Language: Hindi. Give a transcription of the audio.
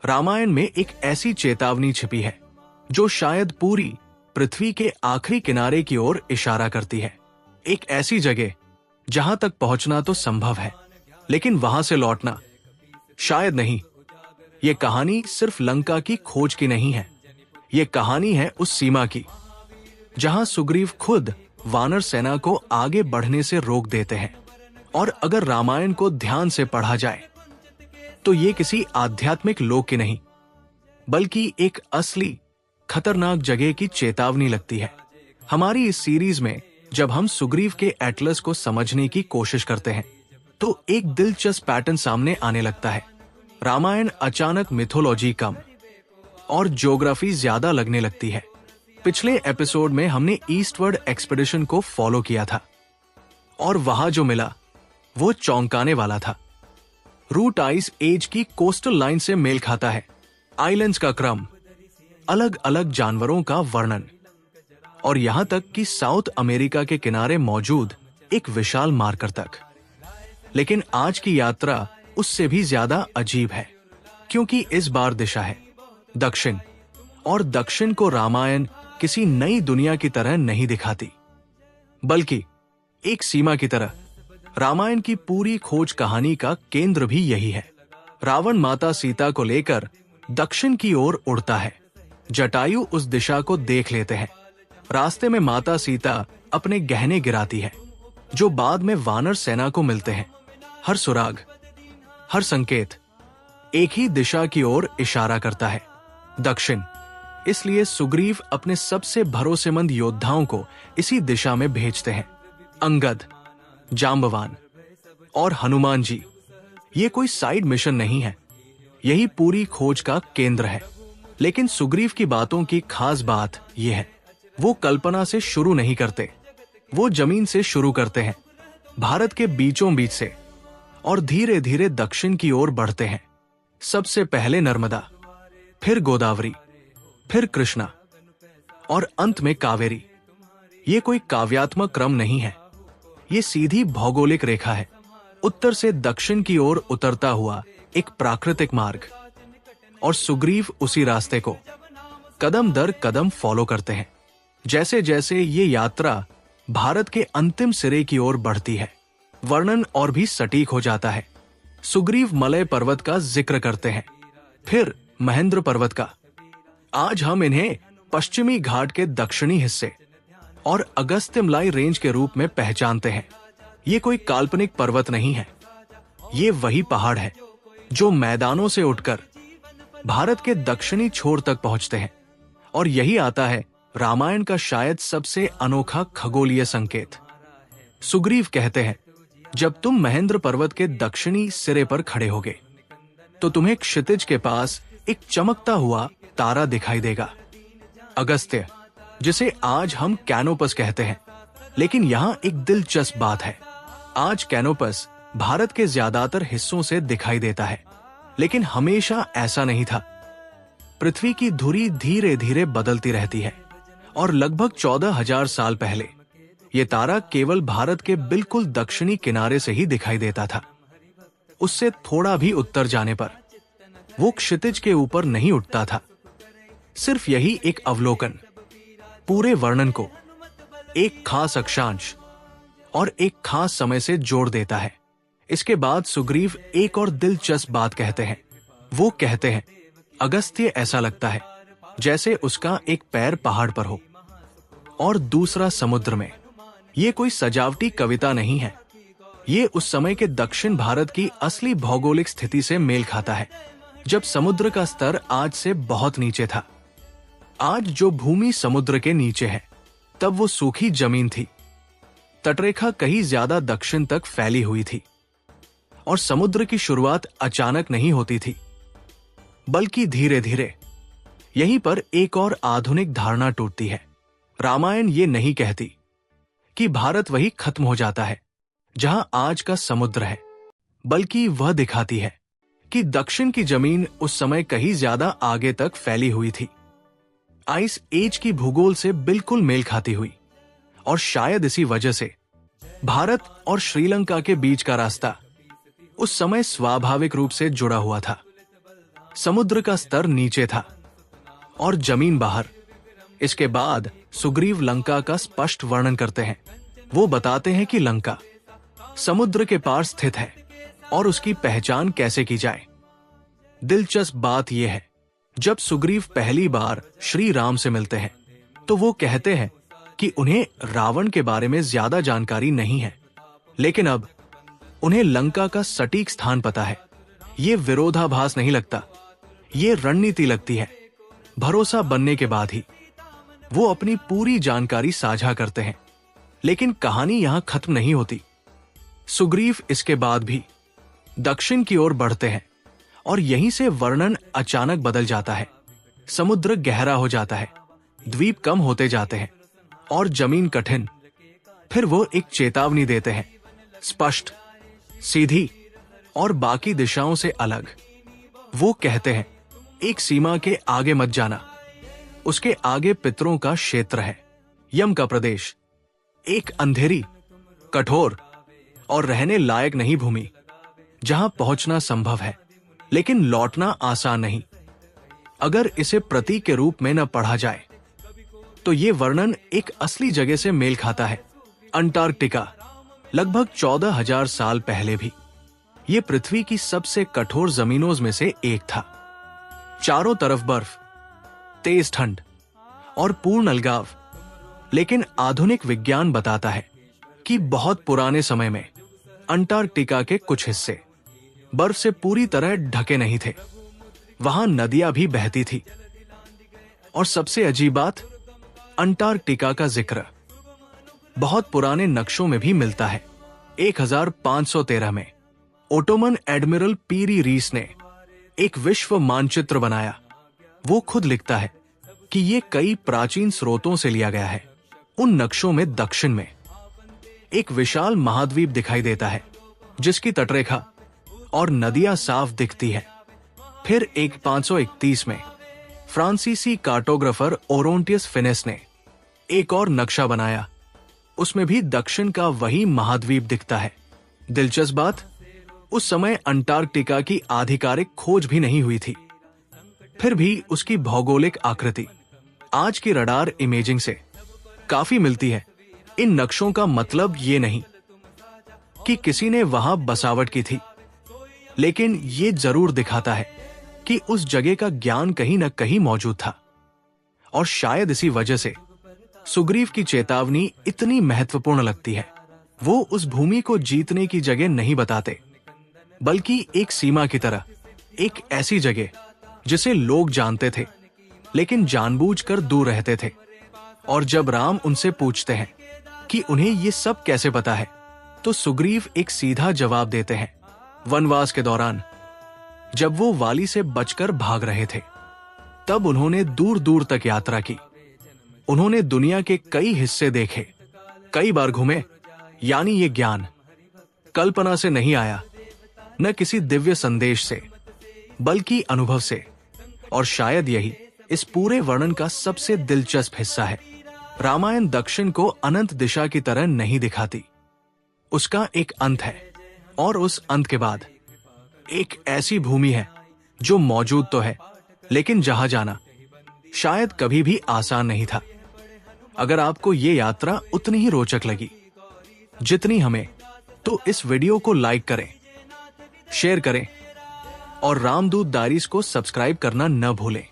रामायण में एक ऐसी चेतावनी छिपी है जो शायद पूरी पृथ्वी के आखिरी किनारे की ओर इशारा करती है। एक ऐसी जगह जहां तक पहुंचना तो संभव है, लेकिन वहां से लौटना शायद नहीं। ये कहानी सिर्फ लंका की खोज की नहीं है, ये कहानी है उस सीमा की जहां सुग्रीव खुद वानर सेना को आगे बढ़ने से रोक देते हैं। और अगर रामायण को ध्यान से पढ़ा जाए तो ये किसी आध्यात्मिक लोक की नहीं, बल्कि एक असली खतरनाक जगह की चेतावनी लगती है। हमारी इस सीरीज में जब हम सुग्रीव के एटलस को समझने की कोशिश करते हैं तो एक दिलचस्प पैटर्न सामने आने लगता है। रामायण अचानक मिथोलॉजी कम और ज्योग्राफी ज्यादा लगने लगती है। पिछले एपिसोड में हमने ईस्टवर्ड एक्सपेडिशन को फॉलो किया था और वहां जो मिला वो चौंकाने वाला था। रूट आइस एज की कोस्टल लाइन से मेल खाता है, आइलैंड्स का क्रम, अलग अलग जानवरों का वर्णन और यहां तक कि साउथ अमेरिका के किनारे मौजूद एक विशाल मार्कर तक। लेकिन आज की यात्रा उससे भी ज्यादा अजीब है, क्योंकि इस बार दिशा है दक्षिण, और दक्षिण को रामायण किसी नई दुनिया की तरह नहीं दिखाती, बल्कि एक सीमा की तरह। रामायण की पूरी खोज कहानी का केंद्र भी यही है। रावण माता सीता को लेकर दक्षिण की ओर उड़ता है। जटायु उस दिशा को देख लेते हैं। रास्ते में माता सीता अपने गहने गिराती है, जो बाद में वानर सेना को मिलते हैं। हर सुराग, हर संकेत एक ही दिशा की ओर इशारा करता है, दक्षिण। इसलिए सुग्रीव अपने सबसे भरोसेमंद योद्धाओं को इसी दिशा में भेजते हैं, अंगद, जांबवान और हनुमान जी। ये कोई साइड मिशन नहीं है, यही पूरी खोज का केंद्र है। लेकिन सुग्रीव की बातों की खास बात यह है, वो कल्पना से शुरू नहीं करते, वो जमीन से शुरू करते हैं, भारत के बीचों बीच से, और धीरे धीरे दक्षिण की ओर बढ़ते हैं। सबसे पहले नर्मदा, फिर गोदावरी, फिर कृष्णा और अंत में कावेरी। ये कोई काव्यात्मक क्रम नहीं है, ये सीधी भौगोलिक रेखा है, उत्तर से दक्षिण की ओर उतरता हुआ एक प्राकृतिक मार्ग। और सुग्रीव उसी रास्ते को कदम दर कदम फॉलो करते हैं। जैसे जैसे ये यात्रा भारत के अंतिम सिरे की ओर बढ़ती है, वर्णन और भी सटीक हो जाता है। सुग्रीव मलय पर्वत का जिक्र करते हैं, फिर महेंद्र पर्वत का। आज हम इन्हें पश्चिमी घाट के दक्षिणी हिस्से और अगस्त्यमलाई रेंज के रूप में पहचानते हैं। ये कोई काल्पनिक पर्वत नहीं है, ये वही पहाड़ है जो मैदानों से उठकर भारत के दक्षिणी छोर तक पहुंचते हैं। और यही आता है रामायण का शायद सबसे अनोखा खगोलीय संकेत। सुग्रीव कहते हैं, जब तुम महेंद्र पर्वत के दक्षिणी सिरे पर खड़े होगे तो तुम्हें क्षितिज के पास एक चमकता हुआ तारा दिखाई देगा, अगस्त्य, जिसे आज हम कैनोपस कहते हैं। लेकिन यहां एक दिलचस्प बात है, आज कैनोपस भारत के ज्यादातर हिस्सों से दिखाई देता है, लेकिन हमेशा ऐसा नहीं था। पृथ्वी की धुरी धीरे धीरे बदलती रहती है और लगभग 14,000 साल पहले ये तारा केवल भारत के बिल्कुल दक्षिणी किनारे से ही दिखाई देता था। उससे थोड़ा भी उत्तर जाने पर वो क्षितिज के ऊपर नहीं उठता था। सिर्फ यही एक अवलोकन पूरे वर्णन को एक खास अक्षांश और एक खास समय से जोड़ देता है। इसके बाद सुग्रीव एक और दिलचस्प बात कहते हैं। वो कहते हैं, अगस्त्य ऐसा लगता है जैसे उसका एक पैर पहाड़ पर हो और दूसरा समुद्र में। ये कोई सजावटी कविता नहीं है, ये उस समय के दक्षिण भारत की असली भौगोलिक स्थिति से मेल खाता है, जब समुद्र का स्तर आज से बहुत नीचे था। आज जो भूमि समुद्र के नीचे है, तब वो सूखी जमीन थी। तटरेखा कहीं ज्यादा दक्षिण तक फैली हुई थी और समुद्र की शुरुआत अचानक नहीं होती थी, बल्कि धीरे धीरे। यहीं पर एक और आधुनिक धारणा टूटती है। रामायण ये नहीं कहती कि भारत वही खत्म हो जाता है जहां आज का समुद्र है, बल्कि वह दिखाती है कि दक्षिण की जमीन उस समय कहीं ज्यादा आगे तक फैली हुई थी, आइस एज की भूगोल से बिल्कुल मेल खाती हुई। और शायद इसी वजह से भारत और श्रीलंका के बीच का रास्ता उस समय स्वाभाविक रूप से जुड़ा हुआ था। समुद्र का स्तर नीचे था और जमीन बाहर। इसके बाद सुग्रीव लंका का स्पष्ट वर्णन करते हैं। वो बताते हैं कि लंका समुद्र के पार स्थित है और उसकी पहचान कैसे की जाए। दिलचस्प बात यह है, जब सुग्रीव पहली बार श्री राम से मिलते हैं तो वो कहते हैं कि उन्हें रावण के बारे में ज्यादा जानकारी नहीं है, लेकिन अब उन्हें लंका का सटीक स्थान पता है। ये विरोधाभास नहीं लगता, ये रणनीति लगती है। भरोसा बनने के बाद ही वो अपनी पूरी जानकारी साझा करते हैं। लेकिन कहानी यहां खत्म नहीं होती। सुग्रीव इसके बाद भी दक्षिण की ओर बढ़ते हैं और यहीं से वर्णन अचानक बदल जाता है। समुद्र गहरा हो जाता है, द्वीप कम होते जाते हैं और जमीन कठिन। फिर वो एक चेतावनी देते हैं, स्पष्ट, सीधी और बाकी दिशाओं से अलग। वो कहते हैं, एक सीमा के आगे मत जाना, उसके आगे पितरों का क्षेत्र है, यम का प्रदेश, एक अंधेरी, कठोर और रहने लायक नहीं भूमि, जहां पहुंचना संभव है लेकिन लौटना आसान नहीं। अगर इसे प्रतीक के रूप में न पढ़ा जाए तो ये वर्णन एक असली जगह से मेल खाता है। अंटार्कटिका लगभग 14,000 साल पहले भी ये पृथ्वी की सबसे कठोर जमीनों में से एक था। चारों तरफ बर्फ, तेज ठंड और पूर्ण अलगाव। लेकिन आधुनिक विज्ञान बताता है कि बहुत पुराने समय में अंटार्कटिका के कुछ हिस्से बर्फ से पूरी तरह ढके नहीं थे। वहां नदियां भी बहती थी। और सबसे अजीब बात, अंटार्कटिका का जिक्र बहुत पुराने नक्शों में भी मिलता है। 1513 में ओटोमन एडमिरल पीरी रीस ने एक विश्व मानचित्र बनाया। वो खुद लिखता है कि ये कई प्राचीन स्रोतों से लिया गया है। उन नक्शों में दक्षिण में एक विशाल महाद्वीप दिखाई देता है जिसकी तटरेखा और नदियां साफ दिखती है। फिर 1531 में फ्रांसीसी कार्टोग्राफर ओरोंटियस फिनेस ने एक और नक्शा बनाया। उसमें भी दक्षिण का वही महाद्वीप दिखता है। दिलचस्प बात, उस समय अंटार्कटिका की आधिकारिक खोज भी नहीं हुई थी। फिर भी उसकी भौगोलिक आकृति आज की रडार इमेजिंग से काफी मिलती है। इन नक्शों का मतलब ये नहीं कि किसी ने वहां बसावट की थी, लेकिन ये जरूर दिखाता है कि उस जगह का ज्ञान कहीं न कहीं मौजूद था। और शायद इसी वजह से सुग्रीव की चेतावनी इतनी महत्वपूर्ण लगती है। वो उस भूमि को जीतने की जगह नहीं बताते, बल्कि एक सीमा की तरह, एक ऐसी जगह जिसे लोग जानते थे लेकिन जानबूझकर दूर रहते थे। और जब राम उनसे पूछते हैं कि उन्हें ये सब कैसे पता है, तो सुग्रीव एक सीधा जवाब देते हैं। वनवास के दौरान जब वो वाली से बचकर भाग रहे थे, तब उन्होंने दूर दूर तक यात्रा की। उन्होंने दुनिया के कई हिस्से देखे, कई बार घूमे। यानी ये ज्ञान कल्पना से नहीं आया, न किसी दिव्य संदेश से, बल्कि अनुभव से। और शायद यही इस पूरे वर्णन का सबसे दिलचस्प हिस्सा है। रामायण दक्षिण को अनंत दिशा की तरह नहीं दिखाती। उसका एक अंत है और उस अंत के बाद एक ऐसी भूमि है जो मौजूद तो है, लेकिन जहां जाना शायद कभी भी आसान नहीं था। अगर आपको ये यात्रा उतनी ही रोचक लगी जितनी हमें, तो इस वीडियो को लाइक करें, शेयर करें और रामदूत डायरीज को सब्सक्राइब करना न भूलें।